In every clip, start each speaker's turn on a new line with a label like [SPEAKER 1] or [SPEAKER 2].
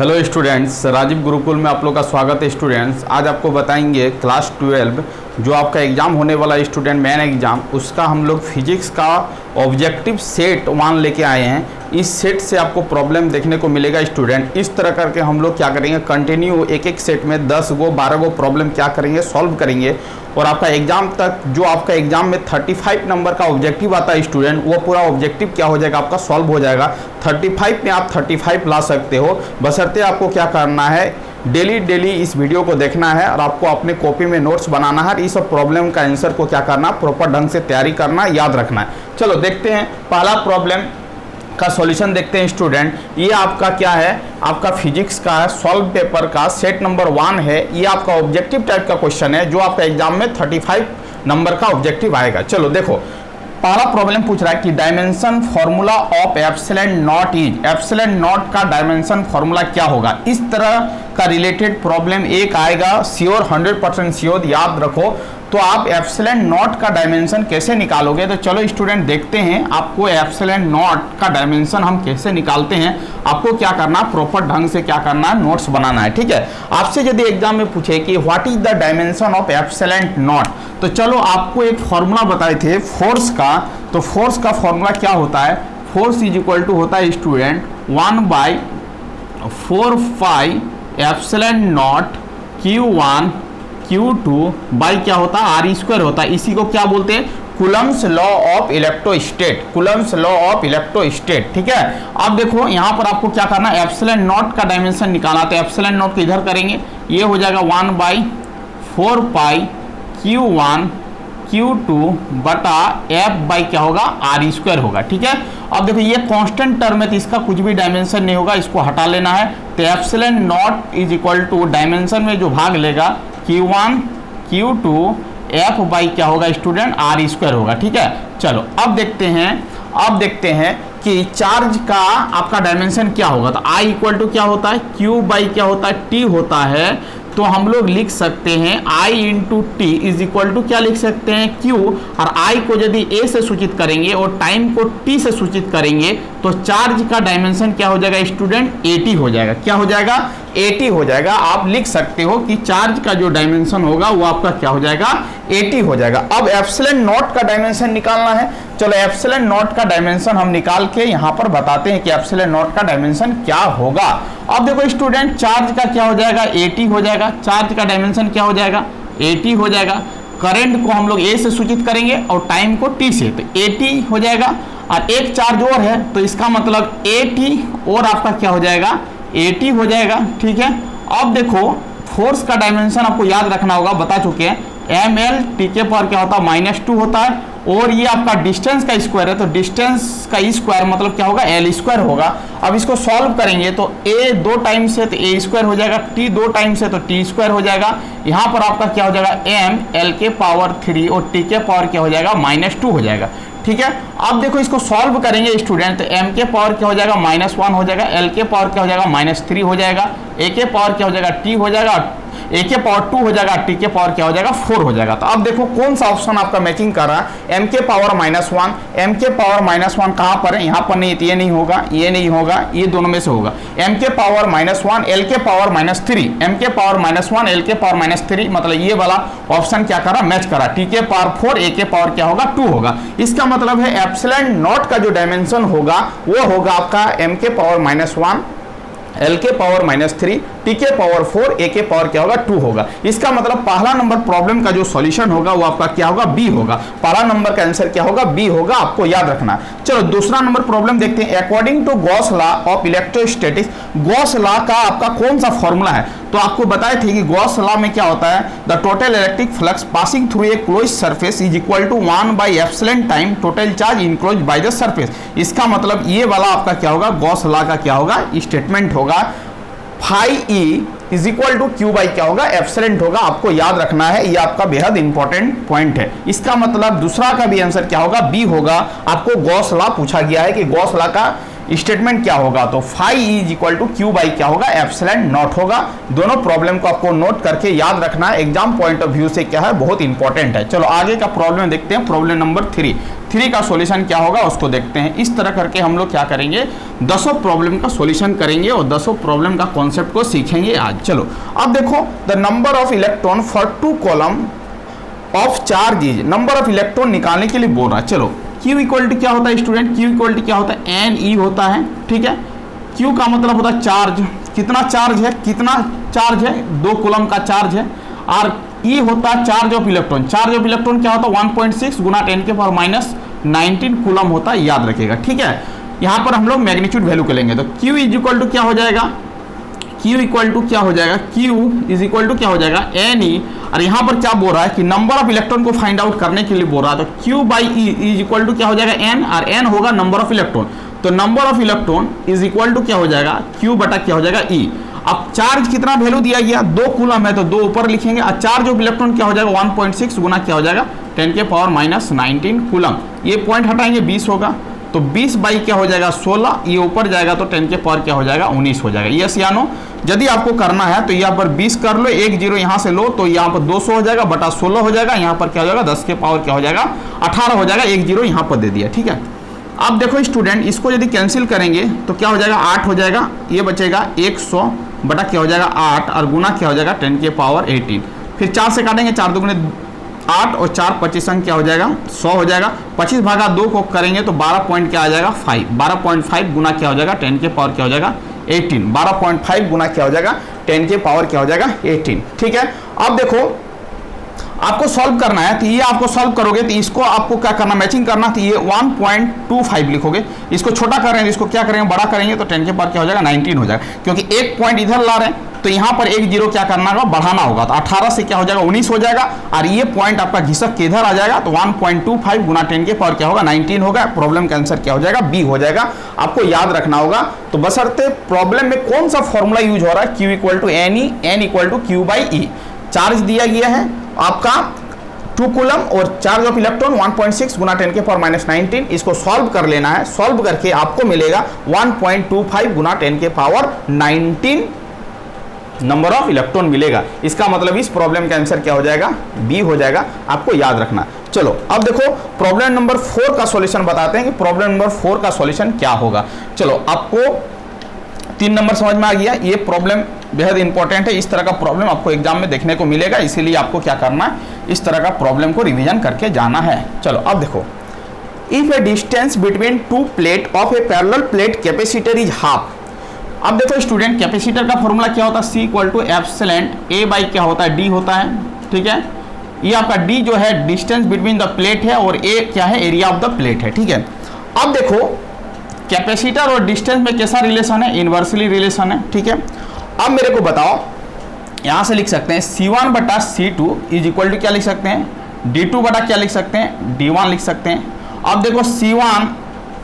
[SPEAKER 1] Hello students, Rajiv Gurukul में आप लोग का स्वागत है। स्टूडेंट्स, आज आपको बताएंगे क्लास 12 जो आपका एग्ज़ाम होने वाला है स्टूडेंट मेन एग्ज़ाम, उसका हम लोग फिजिक्स का ऑब्जेक्टिव सेट 1 लेके आए हैं। इस सेट से आपको प्रॉब्लम देखने को मिलेगा स्टूडेंट। इस तरह करके हम लोग क्या करेंगे, कंटिन्यू एक एक सेट में 10 गो 12 गो प्रॉब्लम क्या करेंगे, सॉल्व करेंगे। और आपका एग्जाम तक जो आपका एग्जाम में 35 नंबर का ऑब्जेक्टिव आता है स्टूडेंट, वो पूरा ऑब्जेक्टिव क्या हो जाएगा, आपका सॉल्व हो जाएगा। 35 में आप 35 ला सकते हो, बशर्ते आपको क्या करना है, डेली इस वीडियो को देखना है और आपको अपने कॉपी में नोट्स बनाना है। इस सब प्रॉब्लम का आंसर को क्या करना, प्रॉपर ढंग से तैयारी करना, याद रखना है। चलो देखते हैं, पहला प्रॉब्लम का सॉल्यूशन देखते हैं स्टूडेंट। ये आपका क्या है, आपका फिजिक्स का है, सॉल्व पेपर का सेट नंबर 1 है। ये आपका ऑब्जेक्टिव टाइप का क्वेश्चन है जो आपका एग्जाम में 35 नंबर का ऑब्जेक्टिव आएगा। चलो देखो, पहला प्रॉब्लम पूछ रहा है कि dimension formula of epsilon naught is, epsilon not का डायमेंशन फॉर्मूला क्या होगा। इस तरह का रिलेटेड प्रॉब्लम एक आएगा, श्योर 100% श्योर, याद रखो। तो आप एप्सिलॉन नॉट का डायमेंशन कैसे निकालोगे, तो चलो स्टूडेंट देखते हैं आपको एप्सिलॉन नॉट का डायमेंशन हम कैसे निकालते हैं। आपको क्या करना, प्रॉपर ढंग से क्या करना है, नोट्स बनाना है, ठीक है। आपसे यदि एग्जाम में पूछे कि what is the dimension of epsilon not, तो चलो आपको एक फॉर्मूला बताए थे फोर्स का। तो फोर्स का फॉर्मूला क्या होता है, फोर्स इज इक्वल टू होता है student 1/4 epsilon not Q1 Q2 by क्या होता है, आर स्क्वायर होता है। इसी को क्या बोलते हैं, Coulomb's law of electrostat, Coulomb's law of electrostat, ठीक है। अब देखो यहाँ पर आपको क्या करना है, एप्सिलॉन नॉट का डायमेंशन निकालना। तो एप्सिलॉन नॉट को इधर करेंगे, ये हो जाएगा 1/4 Q1 Q2 बटा F बाई क्या होगा, आर स्क्वायर होगा, ठीक है। अब देखो ये कांस्टेंट टर्म है तो इसका कुछ भी डायमेंशन नहीं होगा, इसको हटा लेना है। तो epsilon naught is equal to dimension में जो भाग लेगा Q1 Q2 F बाई क्या होगा स्टूडेंट, आर स्क्वायर होगा, ठीक है। चलो अब देखते हैं कि चार्ज का आपका डायमेंशन क्या होगा। तो I इक्वल टू क्या होता है, Q बाई क्या होता है, T होता है। तो हम लोग लिख सकते हैं I into T is equal to क्या लिख सकते हैं, Q। और I को यदि A से सूचित करेंगे और टाइम को T से सूचित करेंगे तो चार्ज का डायमेंशन क्या हो जाएगा स्टूडेंट, 80 हो जाएगा। क्या हो जाएगा, 80 हो जाएगा। आप लिख सकते हो कि चार्ज का जो डायमेंशन होगा वो आपका क्या हो जाएगा, 80 हो जाएगा। अब एप्सिलॉन नॉट का डायमेंशन निकालना है। चलो एप्सिलॉन नॉट का डायमेंशन हम निकाल के यहाँ पर बताते हैं कि एप्सिलॉन नॉट का डायमेंशन क्या होगा। अब देखो स्टूडेंट, चार्ज का क्या हो जाएगा, 80 हो जाएगा। चार्ज का डायमेंशन क्या हो जाएगा, 80 हो जाएगा। करंट को हम लोग A से सूचित करेंगे और टाइम को T से, तो 80 हो जाएगा। और एक चार्ज और है तो इसका मतलब 80 और आपका क्या हो जाएगा, 80 हो जाएगा, ठीक है। अब देखो फोर्स का डायमेंशन आपको याद रखना होगा, बता चुके हैं, ml T के पावर क्या होता है, -2 होता है। और ये आपका डिस्टेंस का स्क्वायर है, तो डिस्टेंस का स्क्वायर मतलब क्या होगा, L स्क्वायर होगा। अब इसको सॉल्व करेंगे तो A 2 टाइम से तो A स्क्वायर हो जाएगा, T 2 टाइम से तो T स्क्वायर हो जाएगा। यहाँ पर आपका क्या हो जाएगा, m L के पावर 3 और T के पावर क्या हो जाएगा, -2 हो जाएगा, ठीक है। अब देखो इसको सॉल्व करेंगे स्टूडेंट, तो m के पावर क्या हो जाएगा, -1 हो जाएगा, L के पावर क्या हो जाएगा, -3 हो जाएगा, A के पावर क्या हो जाएगा, T हो जाएगा, A के पावर 2 हो जाएगा, T के पावर क्या हो जाएगा, 4 हो जाएगा। तो अब देखो कौन सा ऑप्शन आपका मैचिंग कर रहा है, m के पावर -1, m के पावर -1 कहाँ पर है, यहाँ पर नहीं, तो ये नहीं होगा, ये नहीं होगा, ये दोनों में से होगा। m के पावर -1 L के पावर -3, m के पावर -1 L के पावर -3, मतलब ये वाला ऑप्शन क्या करा, मैच करा। T के पावर 4, A के पावर क्या होगा, 2 होगा। इसका मतलब है एप्सिलॉन नॉट का जो डायमेंशन होगा वो होगा आपका m के पावर -1 L के पावर -3, T के पावर 4, A के पावर क्या होगा, 2 होगा। इसका मतलब पहला नंबर प्रॉब्लम का जो सॉल्यूशन होगा वो आपका क्या होगा, B होगा। पहला नंबर का आंसर क्या होगा, B होगा, आपको याद रखना। चलो दूसरा नंबर प्रॉब्लम देखते हैं। According to Gauss law of electrostatics, Gauss law का आपका कौन सा फॉर्मूला है। तो आपको बताए थे कि गॉस लॉ में क्या होता है, the total electric flux passing through a close surface is equal to one by epsilon time total charge enclose by the surface. इसका मतलब ये वाला आपका क्या होगा, गॉस लॉ का क्या होगा, स्टेटमेंट होगा। Phi E is equal to Q by क्या होगा, एप्सिलॉन होगा। आपको याद रखना है, ये आपका बेहद इंपॉर्टेंट पॉइंट है। इसका मतलब दूसरा का भी आंसर क्या होगा, बी होगा। आपको गॉस लॉ पूछा गया है कि गॉस लॉ का स्टेटमेंट क्या होगा, तो phi is equal to Q by क्या होगा, एप्सिलॉन नॉट होगा। दोनों प्रॉब्लम को आपको नोट करके याद रखना है, एग्जाम पॉइंट ऑफ व्यू से क्या है, बहुत इंपॉर्टेंट है। चलो आगे का प्रॉब्लम देखते हैं, प्रॉब्लम नंबर 3। 3 का सॉल्यूशन क्या होगा उसको देखते हैं। इस तरह करके हम लोग क्या करेंगे, 10 प्रॉब्लम का सॉल्यूशन करेंगे और 10 प्रॉब्लम का कॉन्सेप्ट को सीखेंगे आज। चलो अब देखो, the number of electron for 2 column of charge is, number of electron निकालने के लिए बोल रहा है। चलो Q इक्वल टू क्या होता है स्टूडेंट, Q इक्वल टू क्या होता है, NE होता है, ठीक है। Q का मतलब होता है चार्ज, कितना चार्ज है, कितना चार्ज है, 2 कूलम का चार्ज है। और E होता है charge of electron, charge of electron क्या होता है 1.6 गुना 10⁻⁻19 कूलम होता है, याद रखिएगा, ठीक है। यहाँ पर हम लोग मैग्नीट्यूड वैल्यू के लेंगे, तो Q इज इक्वल टू क्या हो जाएगा, Q इक्वल टू क्या हो जाएगा, Q इज इक्वल टू क्या हो जाएगा NE। और यहाँ पर क्या बोल रहा है कि नंबर ऑफ इलेक्ट्रॉन को फाइंड आउट करने के लिए बोल रहा है, तो Q by E is equal to क्या हो जाएगा N, और N होगा नंबर ऑफ इलेक्ट्रॉन। तो number of electron is equal to क्या हो जाएगा, Q बटा क्या हो जाएगा E। अब चार्ज कितना वैल्यू दिया गया, 2 कूलम है तो 2 ऊपर लिखेंगे, और चार्ज ऑफ इलेक्ट्रॉन क्या हो जाएगा 1.6 गुना क्या हो जाएगा 10⁻⁻19 कूलम। ये पॉइंट हटाएंगे 20 होगा, तो 20 बाई क्या हो जाएगा 16, ये ऊपर जाएगा तो 10 के पावर क्या हो जाएगा 19 हो जाएगा। यस या नो, यदि आपको करना है तो यहाँ पर 20 कर लो, 1 0 यहाँ से लो तो यहाँ पर 200 हो जाएगा बटा 16 हो जाएगा, यहाँ पर क्या हो जाएगा 10 के पावर क्या हो जाएगा 18 हो जाएगा, 1 0 यहाँ पर दे दिया, ठीक है। अब देखो स्टूडेंट, इसको यदि कैंसिल करेंगे तो क्या हो जाएगा 8 हो जाएगा, ये बचेगा 100 बटा क्या हो जाएगा 8, और गुना क्या हो जाएगा 10 के पावर 18। फिर 4 से काटेंगे, 4 दूगुने 8 और 4 25 अंक क्या हो जाएगा 100 हो जाएगा। 25 भागा 2 को करेंगे तो 12 पॉइंट क्या आ जाएगा 5, 12.5 गुना क्या हो जाएगा 10 के पावर क्या हो जाएगा 18, 12.5 गुना क्या हो जाएगा 10 के पावर क्या हो जाएगा 18, ठीक है। अब देखो आपको सॉल्व करना है, तो ये आपको सॉल्व करोगे तो इसको आपको क्या करना, मैचिंग करना, तो ये 1.25 लिखोगे, इसको छोटा कर रहे हैं, इसको क्या करेंगे बड़ा करेंगे तो 10 के पावर क्या हो जाएगा 19 हो जाएगा, क्योंकि एक पॉइंट इधर ला रहे हैं तो यहाँ पर 1 0 क्या करना होगा बढ़ाना होगा, तो 18 से क्या हो जाएगा 19 हो जाएगा, और ये पॉइंट आपका घिसक के इधर आ जाएगा, तो 1.25 गुना 10 के पावर क्या होगा 19 होगा। प्रॉब्लम का आंसर क्या हो जाएगा बी हो जाएगा, आपको याद रखना होगा। तो बशर्ते प्रॉब्लम में कौन सा फॉर्मूला यूज हो रहा है, Q equal to NE, N equal to Q by E। Charge दिया गया है आपका 2 कूलम और चार्ज ऑफ इलेक्ट्रॉन 1.6 गुना 10 के पावर -19, इसको सॉल्व कर लेना है, सॉल्व करके आपको मिलेगा 1.25 गुना 10 के पावर 19 नंबर ऑफ इलेक्ट्रॉन मिलेगा। इसका मतलब इस प्रॉब्लम का आंसर क्या हो जाएगा बी हो जाएगा, आपको याद रखना। चलो अब देखो प्रॉब्लम नंबर 4 का सॉल्यूशन बताते हैं कि प्रॉब्लम नंबर 4 का सॉल्यूशन क्या होगा। चलो आपको 3 नंबर समझ में आ गया, ये प्रॉब्लम बेहद इंपॉर्टेंट है, इस तरह का प्रॉब्लम आपको एग्जाम में देखने को मिलेगा, इसीलिए आपको क्या करना है इस तरह का प्रॉब्लम को रिवीजन करके जाना है। चलो अब देखो, if A distance between 2 plate of A parallel plate capacitor is half. अब देखो स्टूडेंट, कैपेसिटर का फॉर्मूला क्या होता है, C equal to epsilon A by क्या होता है D होता है, ठीक है। ये आपका D जो है डिस्टेंस बिटवीन द प्लेट है और A क्या है एरिया ऑफ द प्लेट है, ठीक है। अब देखो कैपेसिटर और डिस्टेंस में कैसा रिलेशन है, इन्वर्सली रिलेशन है, ठीक है। अब मेरे को बताओ, यहाँ से लिख सकते हैं C1 बटा C2 इज इक्वल टू क्या लिख सकते हैं D2 बटा क्या लिख सकते हैं D1 लिख सकते हैं। अब देखो C1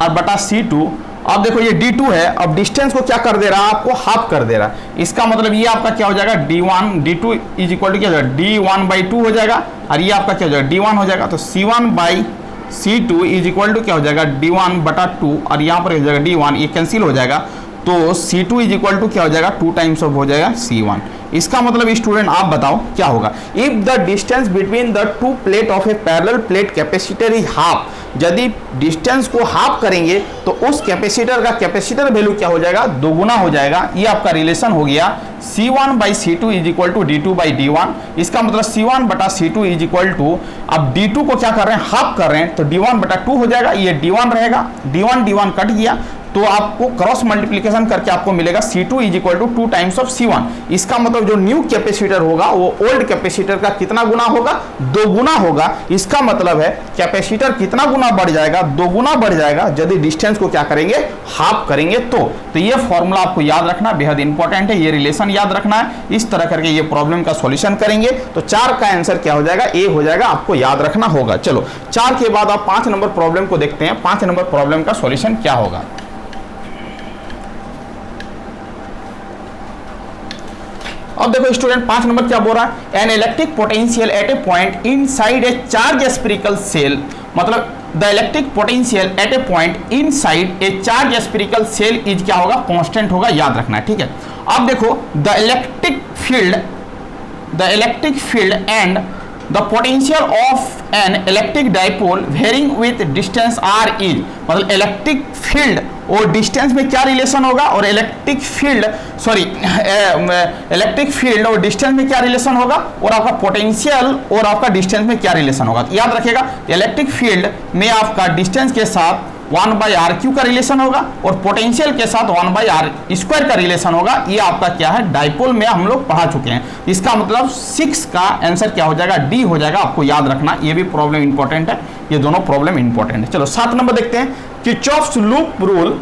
[SPEAKER 1] और बटा C2, अब देखो ये D2 है, अब डिस्टेंस को क्या कर दे रहा है आपको हाफ कर दे रहा है, इसका मतलब ये आपका क्या हो जाएगा D2 इज इक्वल टू क्या हो जाएगा D1/2 हो जाएगा, और ये आपका क्या हो जाएगा D1 हो जाएगा। तो C1/C2 इज इक्वल टू क्या हो जाएगा D1/2, और यहाँ पर हो जाएगा D1, ये कैंसिल हो जाएगा, तो C2 इज इक्वल टू क्या हो जाएगा 2 टाइम्स ऑफ हो जाएगा C1। इसका मतलब स्टूडेंट आप बताओ क्या होगा, if the distance between the 2 plate of A parallel plate capacitor is half, यदि डिस्टेंस को हाफ करेंगे तो उस कैपेसिटर का कैपेसिटर वैल्यू क्या हो जाएगा दोगुना हो जाएगा। ये आपका रिलेशन हो गया C1/C2 is equal to D2/D1। इसका मतलब C1 बटा C2 इज इक्वल टू, अब D2 को क्या कर रहे हैं हाफ कर रहे हैं, तो D1/2 हो जाएगा, ये D1 रहेगा, D1 कट गया, तो आपको क्रॉस मल्टीप्लिकेशन करके आपको मिलेगा C2 is equal to 2 times of C1। इसका मतलब जो न्यू कैपेसिटर होगा वो ओल्ड कैपेसिटर का कितना गुना होगा 2 गुना होगा। इसका मतलब है कैपेसिटर कितना गुना बढ़ जाएगा 2 गुना बढ़ जाएगा यदि डिस्टेंस को क्या करेंगे हाफ करेंगे। तो ये फॉर्मूला आपको याद रखना बेहद इंपॉर्टेंट है, ये रिलेशन याद रखना है, इस तरह करके ये प्रॉब्लम का सॉल्यूशन करेंगे तो 4 का आंसर क्या हो जाएगा ए हो जाएगा, आपको याद रखना होगा। चलो 4 के बाद आप 5 नंबर प्रॉब्लम को देखते हैं, 5 नंबर प्रॉब्लम का सॉल्यूशन क्या होगा। अब देखो स्टूडेंट 5 नंबर क्या बोल रहा है, an electric potential at a point inside a charge spherical shell, मतलब the electric potential at a point inside a charge spherical shell is क्या होगा कांस्टेंट होगा, याद रखना है, ठीक है। अब देखो the electric field and the potential of an electric dipole varying with distance r is, मतलब इलेक्ट्रिक फील्ड और डिस्टेंस में क्या रिलेशन होगा, और इलेक्ट्रिक फील्ड और डिस्टेंस में क्या रिलेशन होगा, और आपका पोटेंशियल और आपका डिस्टेंस में क्या रिलेशन होगा। याद रखिएगा, इलेक्ट्रिक फील्ड में आपका डिस्टेंस के साथ 1/r³ का रिलेशन होगा और पोटेंशियल के साथ 1/r² का रिलेशन होगा। ये आपका क्या है, डाइपोल में हम लोग पढ़ा चुके हैं। इसका मतलब 6 का आंसर क्या हो जाएगा, डी हो जाएगा। आपको याद रखना, ये भी प्रॉब्लम इंपॉर्टेंट है, ये दोनों प्रॉब्लम इंपॉर्टेंट है। चलो 7 नंबर देखते हैं। Kirchhoff's loop rule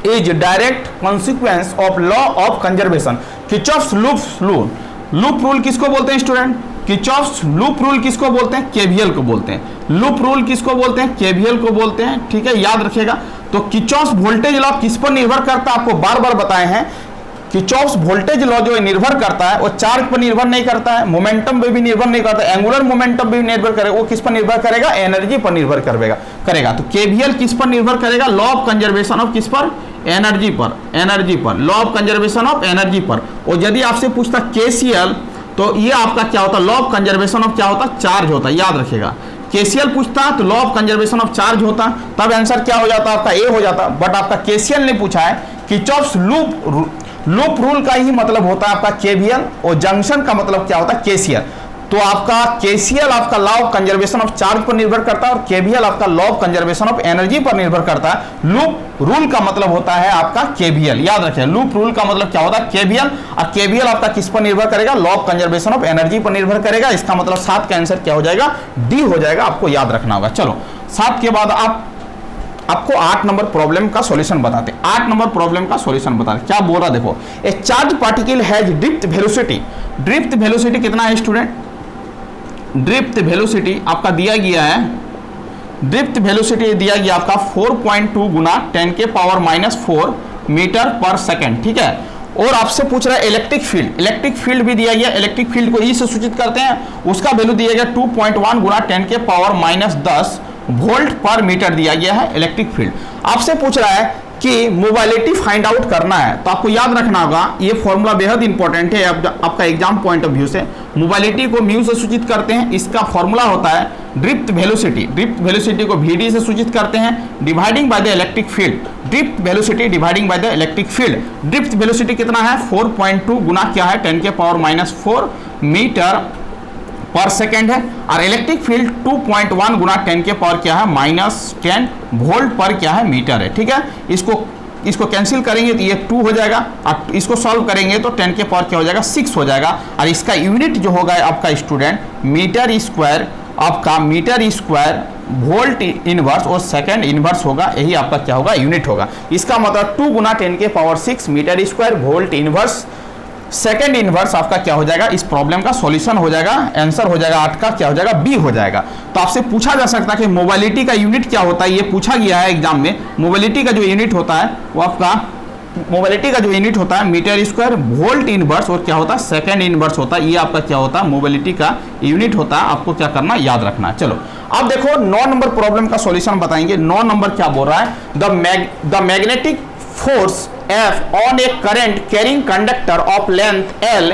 [SPEAKER 1] is direct consequence of law of conservation. Kirchhoff's loop rule किसको बोलते हैं स्टूडेंट? किरचॉफ्स लूप रूल किसको बोलते हैं? केवीएल को बोलते हैं। लूप रूल किसको बोलते हैं? केवीएल को बोलते हैं। ठीक है, याद रखिएगा। तो किरचॉफ्स वोल्टेज लॉ किस पर निर्भर करता है, आपको बार बार बताए हैं। किरचॉफ्स वोल्टेज लॉ जो निर्भर करता है वो चार्ज पर निर्भर नहीं करता है, मोमेंटम पे भी निर्भर नहीं करता, एंगुलर मोमेंटम पे भी निर्भर करेगा। वो किस पर निर्भर करेगा? एनर्जी पर निर्भर करेगा। तो केवीएल किस पर निर्भर करेगा? लॉ ऑफ कंजर्वेशन ऑफ किस पर? एनर्जी पर। Law of conservation of energy पर। और यदि आपसे पूछता केसीएल, तो ये आपका क्या होता है? लॉ ऑफ कंजर्वेशन ऑफ क्या होता है? चार्ज होता है। याद रखिएगा, केसीएल पूछता तो law of conservation of charge होता, तब आंसर क्या हो जाता? आपका ए हो जाता। बट आपका केसीएल ने पूछा है किरचॉफ्स लूप रूल का ही मतलब होता है आपका केवीएल, और जंक्शन का मतलब क्या होता है? केसीएल। तो आपका केसीएल आपका law of conservation of charge पर निर्भर करता है और केवीएल आपका law of conservation of energy पर निर्भर करता है। लूप रूल का मतलब होता है आपका केवीएल। याद रखिए, लूप रूल का मतलब क्या होता है? केवीएल। और केवीएल आपका किस पर निर्भर करेगा? Law of conservation of energy पर निर्भर करेगा। इसका मतलब 7 का आंसर क्या हो जाएगा? डी हो जाएगा। आपको याद रखना होगा। चलो 7 के बाद आपको 8 नंबर प्रॉब्लम का सॉल्यूशन बताते हैं। 8 नंबर प्रॉब्लम का सॉल्यूशन बताते क्या बोल रहा, देखो। ए charge particle has drift velocity. Drift velocity कितना है स्टूडेंट? ड्रिफ्ट वेलोसिटी आपका दिया गया है, ड्रिफ्ट वेलोसिटी दिया गया आपका 4.2 गुना 10 के पावर -4 मीटर पर सेकेंड। ठीक है, और आपसे पूछ रहा है इलेक्ट्रिक फील्ड भी दिया गया। इलेक्ट्रिक फील्ड को ई से सूचित करते हैं, उसका वैल्यू दिया गया 2.1 गुना 10 के पावर -10 वोल्ट पर मीटर दिया गया है इलेक्ट्रिक फील्ड। आपसे पूछ रहा है कि मोबाइलिटी फाइंड आउट करना है, तो आपको याद रखना होगा, ये फॉर्मूला बेहद इंपॉर्टेंट है आपका एग्जाम पॉइंट ऑफ व्यू से। मोबाइलिटी को म्यू से सूचित करते हैं, इसका फॉर्मूला होता है ड्रिफ्ट वेलोसिटी को वीडी से सूचित करते हैं, dividing by the electric field. Drift velocity dividing by the electric field. Drift velocity कितना है? 4.2 गुना क्या है? 10 के पावर -4 मीटर पर सेकेंड है। और इलेक्ट्रिक फील्ड 2.1 गुना 10 के पावर क्या है? -10 वोल्ट पर क्या है? मीटर है। ठीक है, इसको कैंसिल करेंगे तो ये 2 हो जाएगा, और इसको सॉल्व करेंगे तो 10 के पावर क्या हो जाएगा? 6 हो जाएगा। और इसका यूनिट जो होगा आपका स्टूडेंट मीटर स्क्वायर, आपका मीटर स्क्वायर वोल्ट इनवर्स और सेकंड इनवर्स होगा। यही आपका क्या होगा? यूनिट होगा। इसका मतलब 2 गुना 10 के power 6 metre square volt inverse second inverse आपका क्या हो जाएगा? इस प्रॉब्लम का सॉल्यूशन हो जाएगा। आंसर हो जाएगा 8 का क्या हो जाएगा? बी हो जाएगा। तो आपसे पूछा जा सकता है कि मोबाइलिटी का यूनिट क्या होता है, ये पूछा गया है एग्जाम में। मोबाइलिटी का जो यूनिट होता है वो आपका मीटर स्क्वायर वोल्ट इनवर्स और क्या होता है? सेकंड इनवर्स होता है। ये आपका क्या होता है? मोबाइलिटी का यूनिट होता है। आपको क्या करना, याद रखना। चलो अब देखो 9 नंबर प्रॉब्लम का सॉल्यूशन बताएंगे। 9 नंबर क्या बोल रहा है? The magnetic force F on a current carrying conductor of length L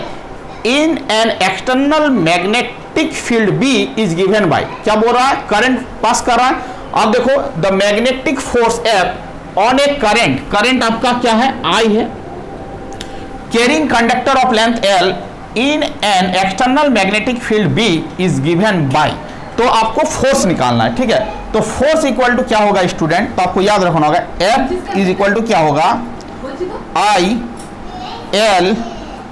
[SPEAKER 1] in an external magnetic field B is given by। क्या बोल रहा है? करंट पास कर रहा है। अब देखो the magnetic force F on a current आपका क्या है? I है, carrying conductor of length L in an external magnetic field B is given by। तो आपको फोर्स निकालना है। ठीक है, तो फोर्स इक्वल टू क्या होगा स्टूडेंट? तो आपको याद रखना होगा F इज इक्वल टू क्या होगा? I L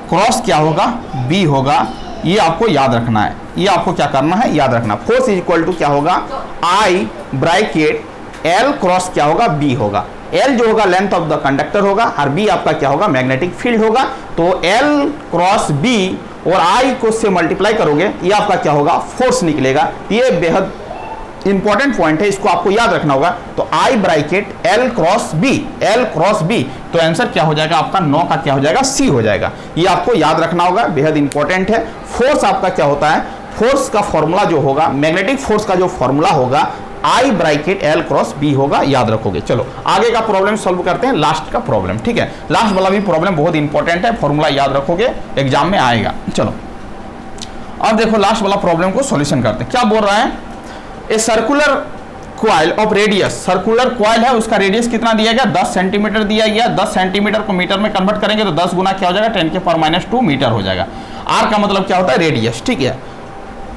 [SPEAKER 1] क्रॉस क्या होगा? B होगा। ये आपको याद रखना है। ये आपको क्या करना है? याद रखना। फोर्स इज इक्वल टू क्या होगा? I ब्रैकेट L क्रॉस क्या होगा? B होगा। L जो होगा लेंथ ऑफ द कंडक्टर होगा और B आपका क्या होगा? मैग्नेटिक फील्ड होगा। तो L क्रॉस B और I को से मल्टीप्लाई करोगे, ये आपका क्या होगा? फोर्स निकलेगा। ये बेहद इंपॉर्टेंट पॉइंट है, इसको आपको याद रखना होगा। तो I bracket L cross B, तो आंसर क्या हो जाएगा आपका? 9 का क्या हो जाएगा? C हो जाएगा। ये आपको याद रखना होगा, बेहद इंपॉर्टेंट है। फोर्स आपका क्या होता है? फोर्स का फॉर्मूला जो होगा, मैग्नेटिक फोर्स का जो फॉर्मूला होगा I bracket L cross B होगा, याद रखोगे। चलो आगे का प्रॉब्लम सॉल्व करते हैं, लास्ट का प्रॉब्लम। ठीक है, लास्ट वाला भी प्रॉब्लम बहुत इंपॉर्टेंट है, फॉर्मूला याद रखोगे, एग्जाम में आएगा। चलो अब देखो लास्ट वाला प्रॉब्लम को सॉल्यूशन करते हैं। क्या बोल रहा है, a circular coil of radius, circular coil है, उसका रेडियस कितना दिया गया 10 सेंटीमीटर दिया गया। 10 सेंटीमीटर को मीटर में कन्वर्ट करेंगे तो 10 गुना क्या हो जाएगा 10⁻⁻² मीटर हो जाएगा। आर का मतलब क्या होता है रेडियस, ठीक है।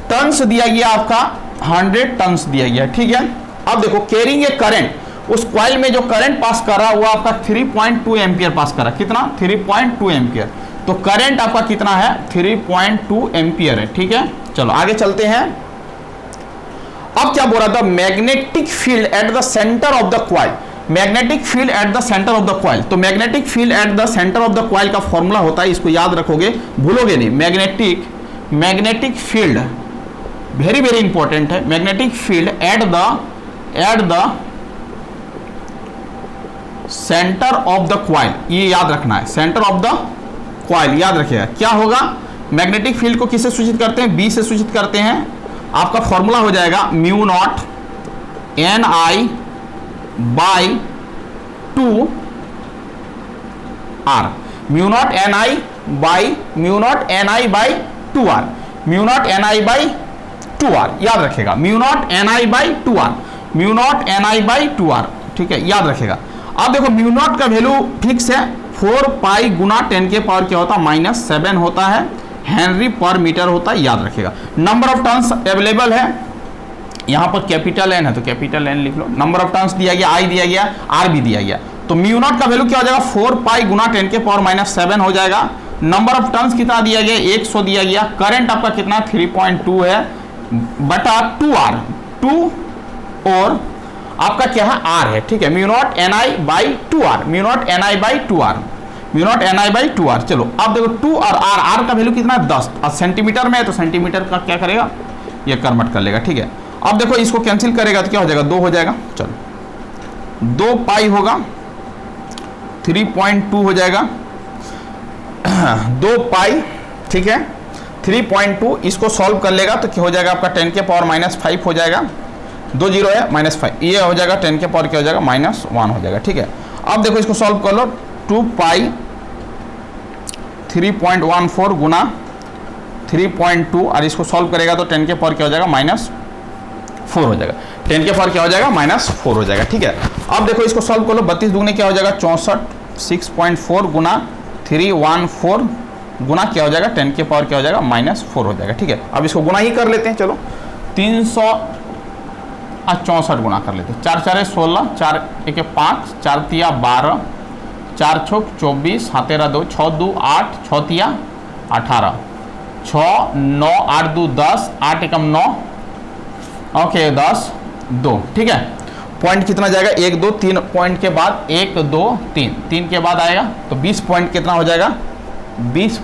[SPEAKER 1] टन्स दिया गया आपका 100 टन्स दिया गया, ठीक है। अब देखो कैरिंग ए करंट, उस क्वाइल में जो करंट पास कर रहा है वो आपका 3.2 एम्पियर पास कर रहा है। कितना 3.2 एम्पियर, तो करंट आपका कितना है 3.2 एम्पियर है, ठीक है। चलो आगे चलते हैं। अब क्या बोल रहा था, magnetic field at the centre of the coil, magnetic field at the centre of the coil. तो magnetic field at the centre of the coil का फॉर्मूला होता है, इसको याद रखोगे, भूलोगे नहीं। Magnetic field very very important है। Magnetic field at the centre of the coil, ये याद रखना है, सेंटर ऑफ द क्वाइल याद रखिएगा। क्या होगा, मैग्नेटिक फील्ड को किससे सूचित करते हैं, बी से सूचित करते हैं। आपका फॉर्मूला हो जाएगा mu naught NI by 2 R, mu naught NI by 2 R, mu naught NI by 2 R याद रखेगा, mu naught NI by 2 R, mu naught NI by 2 R, ठीक है, याद रखेगा। अब देखो म्यू नॉट का वैल्यू फिक्स है 4 पाई गुना 10 के पावर क्या होता है -7 होता है, हेनरी पर मीटर होता है, याद रखेगा। नंबर ऑफ टर्न्स अवेलेबल है, यहां पर कैपिटल N है तो कैपिटल N लिख लो। नंबर ऑफ टर्न्स दिया गया, I दिया गया, R भी दिया गया। तो म्यू नॉट का वैल्यू क्या हो जाएगा 4 पाई गुना 10 के पावर -7 हो जाएगा। नंबर ऑफ टर्न्स कितना दिया गया 100 दिया गया। करंट आपका कितना 3.2 है बटा 2R, 2 और आपका क्या है R है, ठीक है। Mu naught NI by 2R, mu naught NI by 2R, mu naught NI by 2R। चलो अब देखो 2 और R का वैल्यू कितना है 10, और सेंटीमीटर में है तो सेंटीमीटर का क्या करेगा ये कन्वर्ट कर लेगा, ठीक है। अब देखो इसको कैंसिल करेगा तो क्या हो जाएगा 2 हो जाएगा। चलो 2 पाई होगा 3.2 हो जाएगा 2 पाई, ठीक है 3.2। इसको सॉल्व कर लेगा तो क्या हो जाएगा आपका 10 के पावर -5 हो जाएगा, 2 जीरो है -5, ये हो जाएगा 10 के पावर क्या हो जाएगा -1 हो जाएगा, ठीक है। अब देखो इसको सॉल्व कर लो, 2 पाई 3.14 गुना 3.2 और इसको सॉल्व करेगा तो 10 के पावर क्या हो जाएगा -4 हो जाएगा, 10 के पावर क्या हो जाएगा -4 हो जाएगा, ठीक है। अब देखो इसको सॉल्व कर लो, 32 दुगने क्या हो जाएगा 64, 6.4 गुना 314 गुना क्या हो जाएगा 10 के पावर क्या हो जाएगा -4 हो जाएगा, ठीक है। अब इसको गुना ही कर लेते हैं, चलो 364 गुना कर लेते हैं। 4 4 16, 4 1 5, 4 तिया 12, 4 6 24, 7 13 2, 6 2 8, 6 तिया 18, 6 9 8 2 10, 8 1 9, ओके 10 2, ठीक है। पॉइंट कितना जाएगा 1 2 3 पॉइंट के बाद 1 2 3, 3 के बाद आएगा तो 20 पॉइंट कितना हो जाएगा 20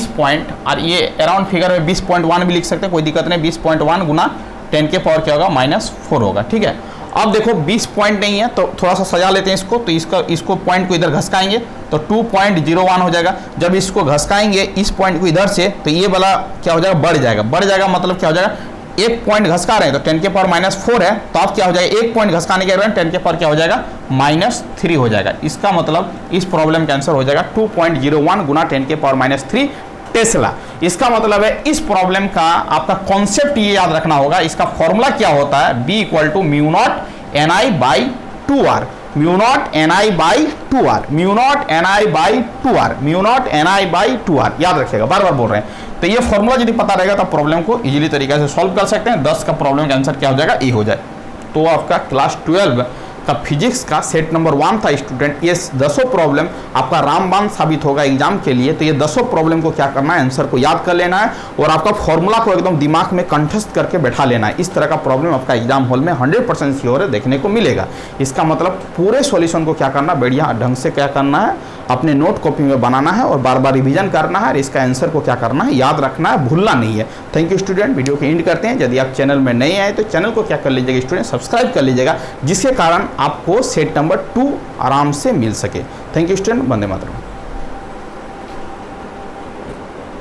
[SPEAKER 1] पॉइंट, और ये अराउंड फिगर में 20.1 भी लिख सकते हैं, कोई दिक्कत नहीं। 20.1 गुना 10 के पावर क्या होगा -4 होगा, ठीक है। अब देखो 20 पॉइंट नहीं है तो थोड़ा सा सजा लेते हैं इसको, तो इसको पॉइंट को इधर घसकाएंगे तो 2.01 हो जाएगा। जब इसको घसकाएंगे इस पॉइंट को इधर से तो ये वाला क्या हो जाएगा बढ़ जाएगा, मतलब क्या हो जाएगा 1 पॉइंट घसका रहे हैं तो 10 के पावर -4 है, तो अब क्या हो जाएगा 1 पॉइंट घसकाने के बाद 10 के पावर क्या हो जाएगा -3 हो जाएगा। इसका मतलब इस प्रॉब्लम का आंसर हो जाएगा 2.01 गुना 10 के पावर -3 टेस्ला। इसका मतलब है इस प्रॉब्लम का आपका कॉन्सेप्ट ये याद रखना होगा। इसका फॉर्मूला क्या होता है, B = mu naught NI by 2R, mu naught NI by 2R, mu naught NI by 2R, mu naught NI by 2R, याद रखिएगा, बार बार बोल रहे हैं। तो ये फॉर्मूला यदि पता रहेगा तो प्रॉब्लम को इजीली तरीके से सॉल्व कर सकते हैं। 10 का प्रॉब्लम का आंसर क्या हो जाएगा, ए हो जाए। तो आपका क्लास 12 का फिजिक्स का सेट नंबर 1 था स्टूडेंट। ये 10 प्रॉब्लम आपका रामबाण साबित होगा एग्जाम के लिए। तो ये 10 प्रॉब्लम को क्या करना है, आंसर को याद कर लेना है और आपका फॉर्मूला को एकदम दिमाग में कंठस्थ करके बैठा लेना है। इस तरह का प्रॉब्लम आपका एग्जाम हॉल में 100% श्योर है देखने को मिलेगा। इसका मतलब पूरे सॉल्यूशन को क्या करना, बढ़िया ढंग से क्या करना है, अपने नोट कॉपी में बनाना है और बार बार रिवीजन करना है और इसका आंसर को क्या करना है, याद रखना है, भूलना नहीं है। Thank you student. वीडियो को एंड करते हैं। यदि आप चैनल में नए आए तो चैनल को क्या कर लीजिएगा स्टूडेंट, सब्सक्राइब कर लीजिएगा, जिसके कारण आपको सेट नंबर 2 आराम से मिल सके। Thank you student. Vande Mataram.